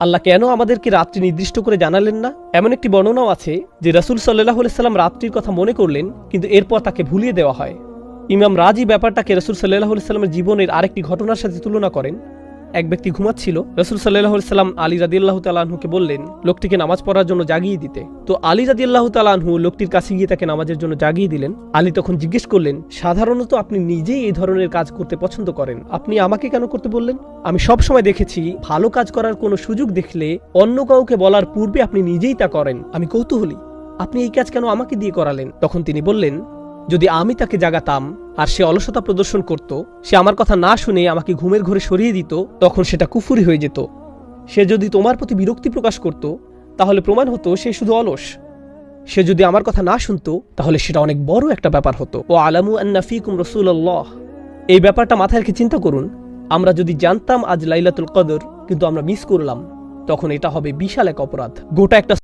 আল্লাহ কেন আমাদেরকে রাত্রি নির্দিষ্ট করে জানালেন না? এমন একটি বর্ণনাও আছে যে রাসূল সাল্লাল্লাহু আলাইহি সাল্লাম রাত্রির কথা মনে করলেন, কিন্তু এরপর তাকে ভুলিয়ে দেওয়া হয়। ইমাম রাজি ব্যাপারটাকে রাসূল সাল্লাল্লাহু আলাইহি সাল্লামের জীবনের আরেকটি ঘটনার সাথে তুলনা করেন। এক ব্যক্তি ঘুমাচ্ছিল। রাসূল সাল্লাল্লাহু আলাইহি সাল্লাম আলী রাদিয়াল্লাহু তাআলা আনহুকে বললেন লোকটিকে নামাজ পড়ার জন্য জাগিয়ে দিতে। তো আলী রাদিয়াল্লাহু তাআলা আনহু লোকটির কাছে গিয়ে তাকে নামাজের জন্য জাগিয়ে দিলেন। আলী তখন জিজ্ঞেস করলেন, সাধারণত আপনি নিজেই এই ধরনের কাজ করতে পছন্দ করেন, আপনি আমাকে কেন করতে বললেন? আমি সব সময় দেখেছি ভালো কাজ করার কোনো সুযোগ দেখলে অন্য কাউকে বলার পূর্বে আপনি নিজেই তা করেন। আমি কৌতূহলী, আপনি এই কাজ কেন আমাকে দিয়ে করালেন? তখন তিনি বললেন, যদি আমি তাকে জাগাতাম আর সে অলসতা প্রদর্শন করত, সে আমার কথা না শুনে আমাকে ঘুমের ঘরে সরিয়ে দিত, তখন সেটা কুফরি হয়ে যেত। সে যদি তোমার প্রতি বিরক্তি প্রকাশ করত, তাহলে প্রমাণ হতো সে শুধু অলস। সে যদি আমার কথা না শুনতো, তাহলে সেটা অনেক বড় একটা ব্যাপার হতো। ও আলামু আন্না ফীকুম রাসূলুল্লাহ। এই ব্যাপারটা মাথায় রেখে চিন্তা করুন, আমরা যদি জানতাম আজ লাইলাতুল কদর কিন্তু আমরা মিস করলাম, তখন এটা হবে বিশাল এক অপরাধ। গোটা একটা